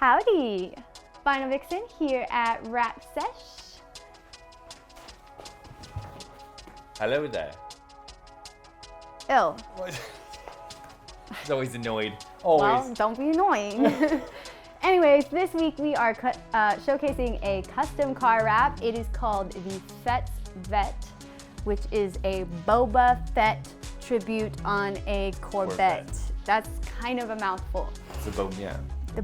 Howdy! Final Vixen here at Wrapsesh. Hello there. Ew. He's always annoyed. Always. Well, don't be annoying. Anyways, this week we are showcasing a custom car wrap. It is called the Vette, which is a Boba Fett tribute on a Corvette. That's kind of a mouthful. It's a Boba, yeah. The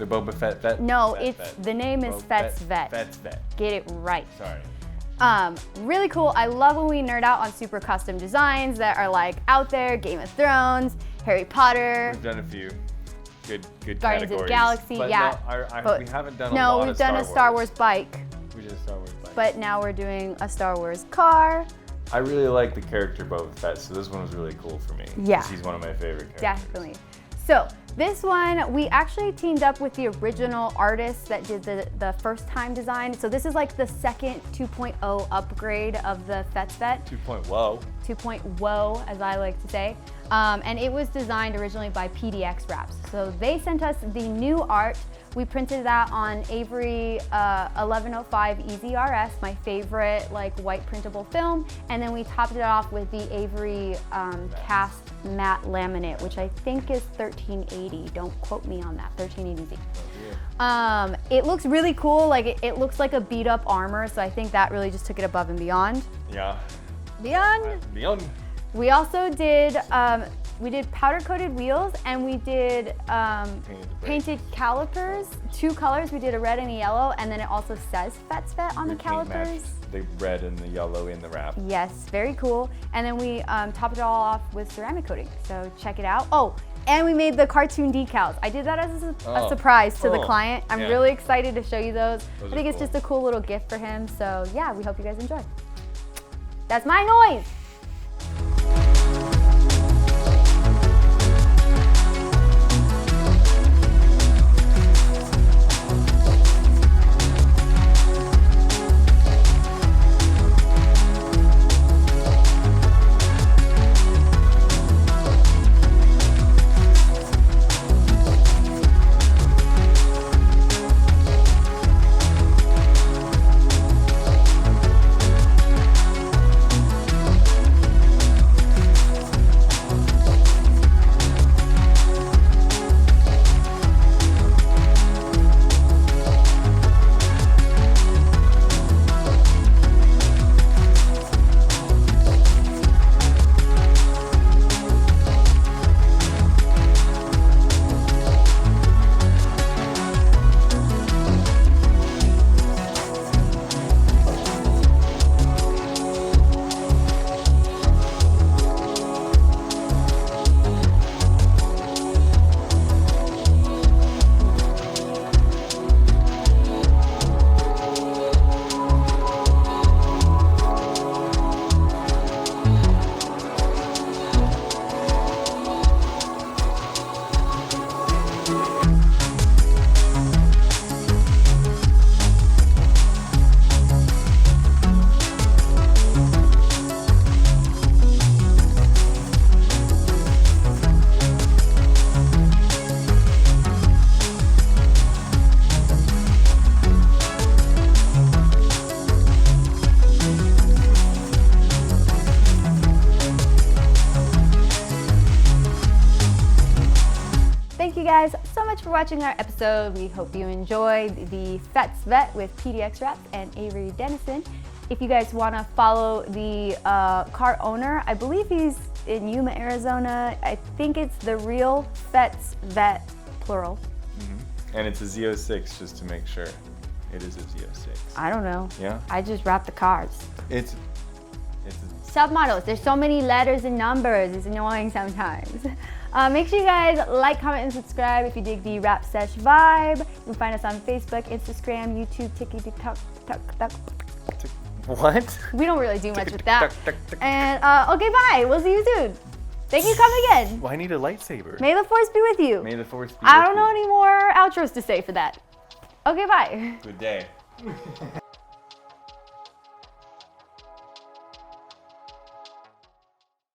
Boba Fett. No, Fett, it's Fett. the name is Fett's Vette. Fett's Vette. Get it right. Sorry. Really cool. I love when we nerd out on super custom designs that are like out there. Game of Thrones, Harry Potter. We've done a few good Guardians categories. of the Galaxy, but yeah. No, we haven't done a lot No, of we've done a Star Wars bike. We did a Star Wars bike. But now we're doing a Star Wars car. I really like the character Boba Fett, so this one was really cool for me. Yeah. 'Cause he's one of my favorite characters. Definitely. So this one, we actually teamed up with the original artist that did the first time design. So this is like the second 2.0 upgrade of the Fett's Vette. 2.0. 2.0, as I like to say. And it was designed originally by PDX Wraps. So they sent us the new art. We printed that on Avery 1105 EZRS, my favorite like white printable film. And then we topped it off with the Avery cast matte laminate, which I think is 1380. Don't quote me on that, 1380Z. Oh, it looks really cool. Like it looks like a beat up armor. So I think that really just took it above and beyond. yeah. Beyond. We also did, we did powder coated wheels and we did painted calipers, 2 colors. We did a red and a yellow, and then it also says Fett's Vette on the calipers. The red and the yellow in the wrap. Yes, very cool. And then we topped it all off with ceramic coating. So check it out. Oh, and we made the cartoon decals. I did that as a surprise to the client. I'm really excited to show you those. I think it's just a cool little gift for him. So yeah, we hope you guys enjoy. That's my noise. Thank you guys so much for watching our episode. We hope you enjoyed the Fett's Vette with PDX Wraps and Avery Dennison. If you guys want to follow the car owner, I believe he's in Yuma, Arizona. I think it's the real Fett's Vette, plural. And it's a Z06, just to make sure. It is a Z06. I don't know. Yeah? I just wrap the cars. It's Submodels. There's so many letters and numbers. It's annoying sometimes. Make sure you guys like, comment, and subscribe if you dig the Wrapsesh vibe. You can find us on Facebook, Instagram, YouTube, TikTok. What? We don't really do much with that. And okay, bye. We'll see you soon. Thank you. Come again. Well, I need a lightsaber. May the force be with you. May the force be I with don't know you. any more outros to say for that. Okay, bye. Good day.